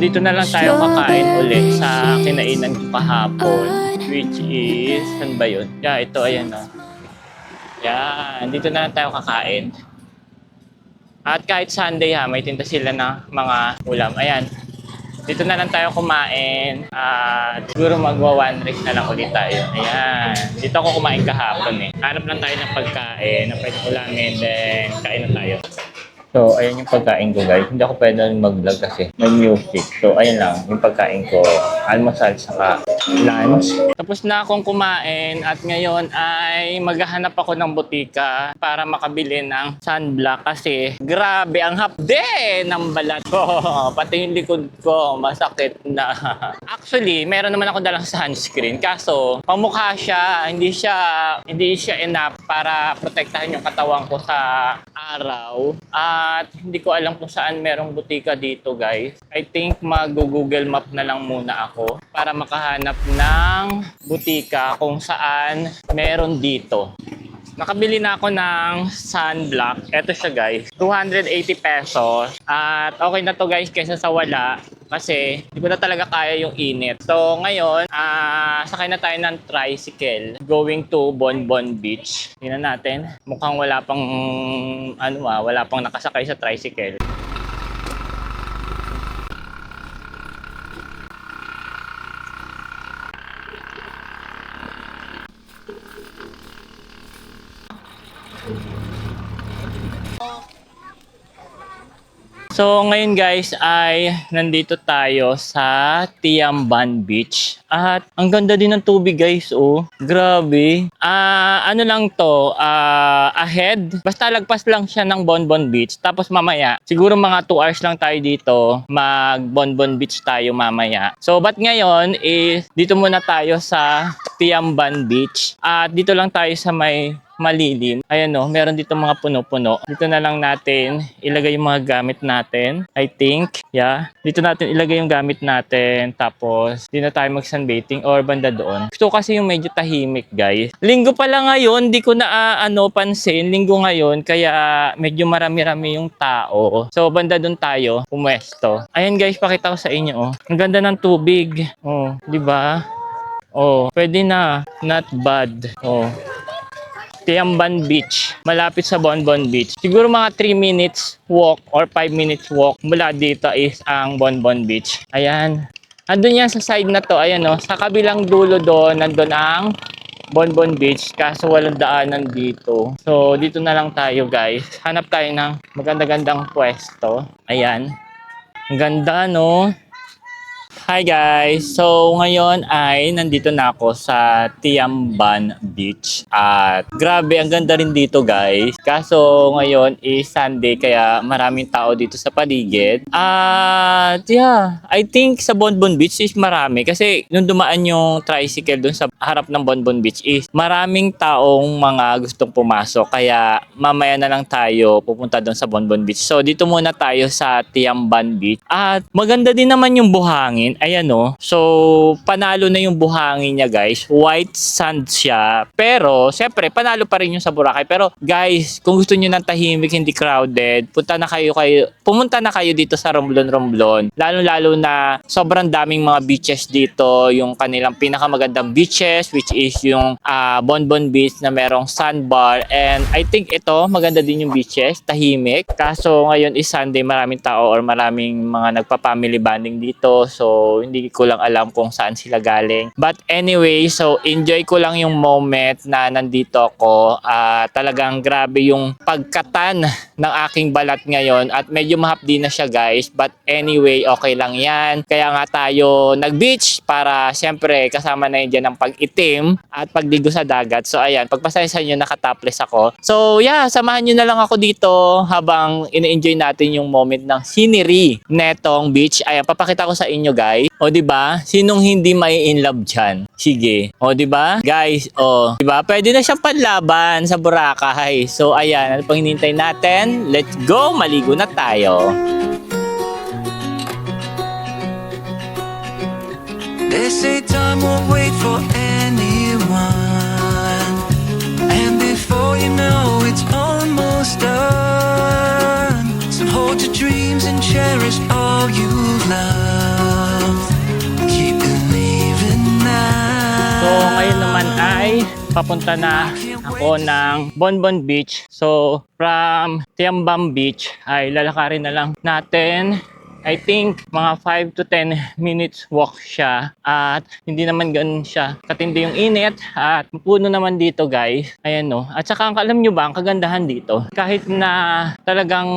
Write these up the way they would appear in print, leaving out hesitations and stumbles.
dito na lang tayo kakain ulit sa kinainan ko kahapon. Which is, saan ba yun? Yeah, ito, ayan o. Yan, dito na lang tayo kakain. At kahit Sunday ha, may tinda sila ng mga ulam. Ayan, dito na lang tayo kumain. At siguro magwa one race na lang ulit tayo. Ayan, dito ako kumain kahapon eh. Hanap lang tayo ng pagkain na pwede ulamin, then kain na tayo. So, ayan yung pagkain ko guys. Hindi ako pwede mag-vlog kasi may music. So, ayan lang yung pagkain ko. Almusal saka lunch. Tapos na akong kumain at ngayon ay maghahanap ako ng butika para makabili ng sunblock kasi grabe ang hapde ng balat ko. Pati yung likod ko masakit na. Actually, meron naman ako dalang sunscreen kaso pamukha siya, hindi siya enough para protektahan yung katawan ko sa araw. At hindi ko alam kung saan merong butika dito guys. I think mag-Google Map na lang muna ako para makahanap ng butika kung saan meron dito. Nakabili na ako ng sunblock. Ito siya guys, 280 pesos. At okay na to guys kaysa sa wala. Kasi hindi ko na talaga kaya yung init. So ngayon, sakay na tayo ng tricycle going to Bonbon Beach. Tingnan natin. Mukhang wala pang nakasakay sa tricycle. So ngayon guys ay nandito tayo sa Tiamban Beach. At ang ganda din ng tubig guys, oh. Grabe. Ano lang to, ahead. Basta lagpas lang siya ng Bonbon Beach. Tapos mamaya, siguro mga 2 hours lang tayo dito. Mag Bonbon Beach tayo mamaya. So but ngayon is dito muna tayo sa Tiamban Beach. At dito lang tayo sa may malilim. Ayan o, meron dito mga puno-puno. Dito na lang natin ilagay yung mga gamit natin. I think, yeah. Dito natin ilagay yung gamit natin. Tapos, dito na tayo mag-sunbathing or banda doon. Gusto kasi yung medyo tahimik, guys. Linggo pala ngayon, di ko na pansin. Linggo ngayon, kaya medyo marami-rami yung tao. So, banda doon tayo, pumwesto. Ayan guys, pakita ko sa inyo. Oh. Ang ganda ng tubig. Oh, di ba? Oh, pwede na. Not bad. Oh. Tiamban Beach, malapit sa Bonbon Beach. Siguro mga 3 minutes walk or 5 minutes walk mula dito is ang Bonbon Beach. Ayan. Andun yan sa side na to. Ayan o. Sa kabilang dulo doon, nandun ang Bonbon Beach. Kaso walang daanan dito. So, dito na lang tayo guys. Hanap tayo ng maganda-gandang pwesto. Ayan. Ang ganda no? Hi guys! So ngayon ay nandito na ako sa Tiamban Beach at grabe ang ganda rin dito guys. Kaso ngayon is Sunday kaya maraming tao dito sa paligid. At yeah, I think sa Bonbon Beach is marami kasi nung dumaan yung tricycle dun sa harap ng Bonbon Beach is maraming taong mga gustong pumasok kaya mamaya na lang tayo pupunta dun sa Bonbon Beach. So dito muna tayo sa Tiamban Beach at maganda din naman yung buhangin. Ayan o. So, panalo na yung buhangin niya guys. White sand siya. Pero, syempre, panalo pa rin yung sa Boracay. Pero, guys, kung gusto niyo ng tahimik, hindi crowded, pumunta na kayo dito sa Romblon. Lalo-lalo na sobrang daming mga beaches dito. Yung kanilang pinakamagandang beaches, which is yung Bonbon Beach na merong sandbar. And I think ito, maganda din yung beaches. Tahimik. Kaso, ngayon is Sunday, maraming tao or maraming mga nagpa-family bonding dito. So, hindi ko lang alam kung saan sila galing. But anyway, so enjoy ko lang yung moment na nandito ako. Talagang grabe yung pagkatan ng aking balat ngayon at medyo mahapdi na siya guys. But anyway, okay lang yan. Kaya nga tayo nag-beach para siyempre kasama na yun dyan ang pag-itim at pagdigo sa dagat. So ayan, pagpasensya nyo nakatopless ako. So yeah, samahan nyo na lang ako dito habang ina-enjoy natin yung moment ng scenery netong beach. Ayan, papakita ko sa inyo guys. O di ba? Sinong hindi may in love diyan? Sige. O di ba? Guys, o, di ba? Pwede na siyang panlaban sa Boracay. So ayan, ano pang hinihintay natin? Let's go, maligo na tayo. They say time won't wait for anyone, and before you know it's almost done. So hold your dreams and cherish all you've learned. ngayon naman ay papunta na ako ng Bonbon Beach. So, from Tiambang Beach ay lalakarin na lang natin. I think mga 5 to 10 minutes walk siya at hindi naman ganun siya katindi yung init at puno naman dito guys. Ayan no. At saka alam nyo ba ang kagandahan dito? Kahit na talagang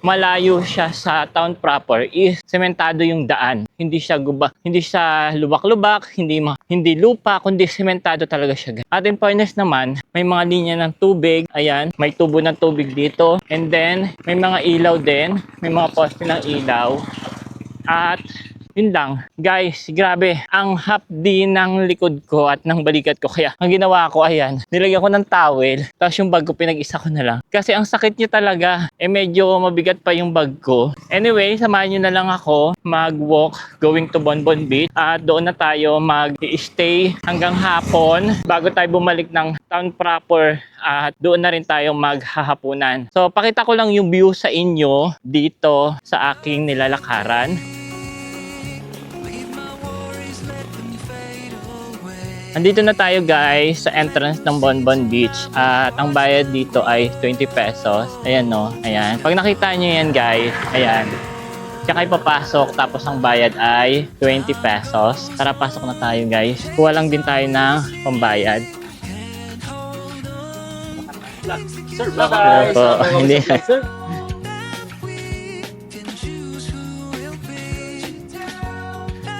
malayo siya sa town proper is sementado yung daan. Hindi siya hindi siya lubak-lubak, hindi lupa kundi sementado talaga siya. At in fairness naman, may mga linya ng tubig. Ayan, may tubo ng tubig dito. And then may mga ilaw din, may mga poste ng ilaw. At yun lang. Guys, grabe. Ang hapdi ng likod ko at ng balikat ko. Kaya ang ginawa ko, ayan, nilagyan ko ng towel. Tapos yung bag ko, pinag-isa ko na lang. Kasi ang sakit niya talaga. Medyo mabigat pa yung bag ko. Anyway, samahan nyo na lang ako mag-walk going to Bonbon Beach. At doon na tayo mag-stay hanggang hapon bago tayo bumalik ng town proper. At doon na rin tayo maghahapunan. So, pakita ko lang yung view sa inyo dito sa aking nilalakaran. Andito na tayo guys sa entrance ng Bonbon Beach at ang bayad dito ay 20 pesos. Ayan no, ayan. Pag nakita nyo yan guys, ayan. Tsaka ipapasok tapos ang bayad ay 20 pesos. Tara pasok na tayo guys. Kuha lang din tayo ng pambayad. Sir, bye-bye. Hindi. Sir.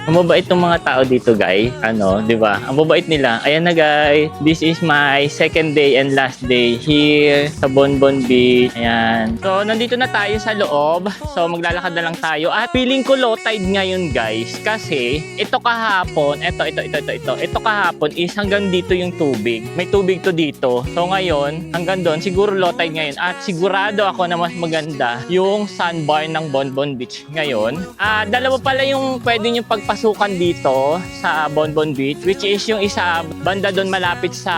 Ang mabait ng mga tao dito, guys. Ano, 'di ba? Ang mabait nila. Ayan na, guys. This is my second day and last day here sa Bonbon Beach. Ayan. So, nandito na tayo sa loob. So, maglalakad na lang tayo. At feeling ko low tide ngayon, guys. Kasi ito kahapon, ito kahapon is hanggang dito yung tubig. May tubig to dito. So, ngayon, hanggang doon siguro low tide ngayon. At sigurado ako na mas maganda yung sandbar ng Bonbon Beach ngayon. Dalawa pala yung pwede nyo pagpasukan dito sa Bonbon Beach, which is yung isa banda doon malapit sa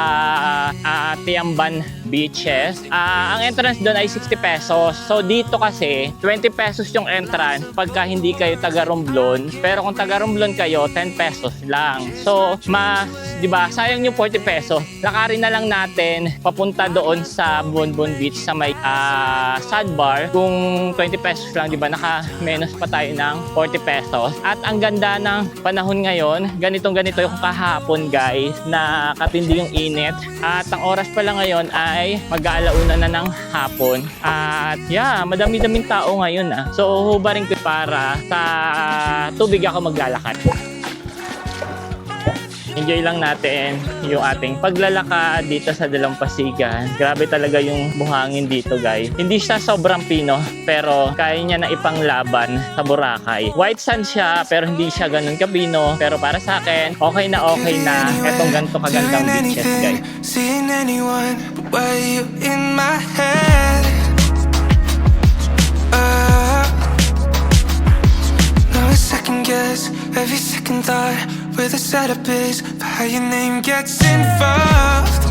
Tiamban Beaches. Ang entrance doon ay 60 pesos. So dito kasi 20 pesos yung entrance pagka hindi kayo taga Romblon, pero kung taga Romblon kayo 10 pesos lang. So mas, 'di ba? Sayang yung 40 pesos. Lakarin na lang natin papunta doon sa Bonbon Beach sa may sandbar. Kung 20 pesos lang, 'di ba? Naka-menos pa tayo ng 40 pesos. At ang ganda ng panahon ngayon, ganito yung kahapon guys, na katindi yung init. At ang oras pala ngayon ay mag-aalauna na ng hapon. At yeah, madami-daming tao ngayon So hubarin ko para sa tubig ako maglalakad. Enjoy lang natin yung ating paglalakad dito sa Dalampasigan. Grabe talaga yung buhangin dito guys. Hindi siya sobrang pino pero kaya niya na ipanglaban sa Boracay. White sand siya pero hindi siya ganun kapino. Pero para sa akin, okay na etong ganito kagandang beaches guys. Seeing anyone, but why you in my head? Now I second guess every second thought where the setup is, but how your name gets involved.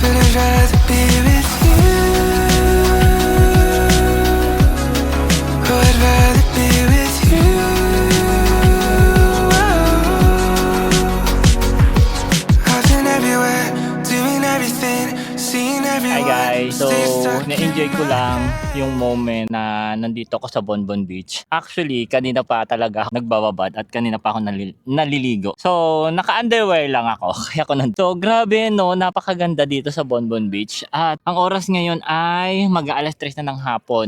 But I'd rather be with you. Oh, I'd rather be with you. I've been everywhere, doing everything, seeing Hi everyone. guys, so Stay stuck na-enjoy ko lang yung moment na nandito ako sa Bonbon Beach. Actually, kanina pa talaga ako nagbababad at kanina pa ako naliligo. So, naka-underwear lang ako. Kaya ako nandito. So, grabe no, napakaganda dito sa Bonbon Beach. At ang oras ngayon ay mag-aalas 3 na ng hapon.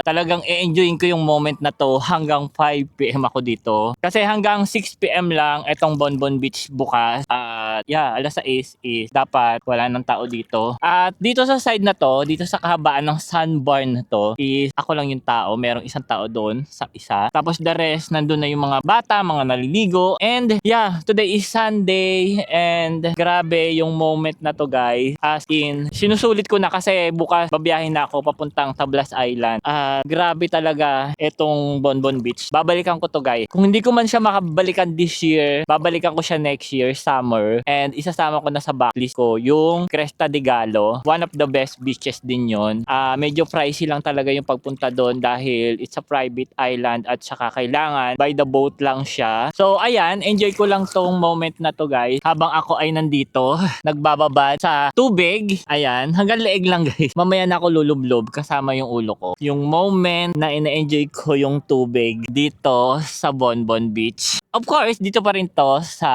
Talagang i-enjoyin ko yung moment na to hanggang 5 PM ako dito. Kasi hanggang 6 PM lang itong Bonbon Beach bukas. At yeah, alas 6 is dapat wala ng tao dito. At dito sa side na to, dito sa kahabaan ng sandbar na to, is ako lang yung tao. Merong isang tao doon sa isa. Tapos the rest, nandun na yung mga bata, mga naliligo. And yeah, today is Sunday. And grabe yung moment na to guys. As in, sinusulit ko na kasi bukas babiyahin na ako papuntang Tablas Island. Grabe talaga itong Bonbon Beach. Babalikan ko to guys. Kung hindi ko man siya makabalikan this year, babalikan ko siya next year, summer. And isasama ko na sa backlist ko yung Cresta de Gallo. One of the best beaches din yon. Medyo pricey lang talaga yung pagpunta doon dahil it's a private island at saka kailangan by the boat lang siya. So ayan, enjoy ko lang tong moment na to guys habang ako ay nandito nagbababa sa tubig. Ayan, hanggang leeg lang guys. Mamaya na ako lulublob kasama yung ulo ko. Yung moment na ina-enjoy ko yung tubig dito sa Bonbon Beach. Of course, dito pa rin to sa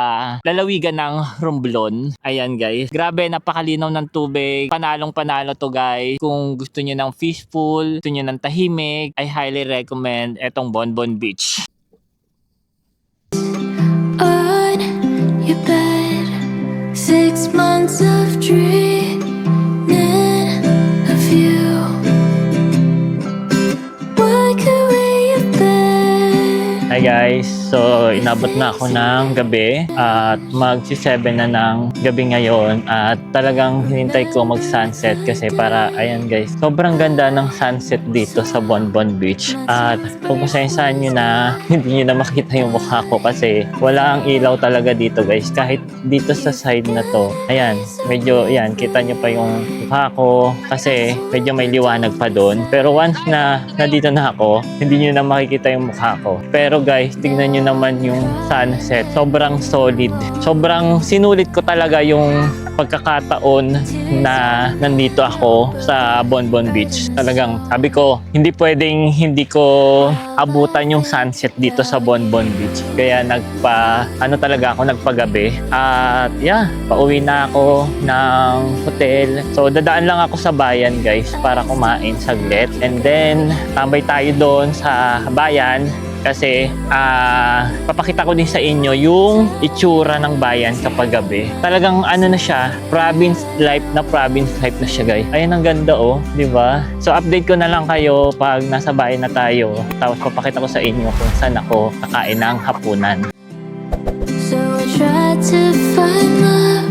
lalawigan ng Romblon. Ayan guys. Grabe, napakalinaw ng tubig. Panalong panalo to guys. Kung gusto niyo ng peaceful, gusto niyo ng tahimik, I highly recommend etong Bonbon Beach. On your bed, 6 months of dreaming of you. What could we have been? Hi guys, so inabot na ako ng gabi at magsi-7 na ng gabi ngayon at talagang hinintay ko mag-sunset kasi para, ayan guys, sobrang ganda ng sunset dito sa Bonbon Beach at pagpasensyahan nyo na hindi nyo na makita yung mukha ko kasi wala ang ilaw talaga dito guys, kahit dito sa side na to, ayan, medyo, ayan, kita nyo pa yung mukha ko kasi medyo may liwanag pa doon, pero once na nandito na ako, hindi nyo na makikita yung mukha ko. Pero guys, tingnan nyo naman yung sunset. Sobrang solid. Sobrang sinulit ko talaga yung pagkakataon na nandito ako sa Bonbon Beach. Talagang sabi ko, hindi pwedeng hindi ko abutan yung sunset dito sa Bonbon Beach. Kaya talaga ako nagpagabi. At yeah, pauwi na ako ng hotel. So dadaan lang ako sa bayan guys para kumain saglit. And then tambay tayo doon sa bayan. Kasi papakita ko din sa inyo yung itsura ng bayan kapag gabi. Talagang ano na siya, province life na siya guys. Ayun, ang ganda oh, di ba? So update ko na lang kayo pag nasa bayan na tayo. Tapos papakita ko sa inyo kung saan ako kakain ng hapunan. So I tried to find love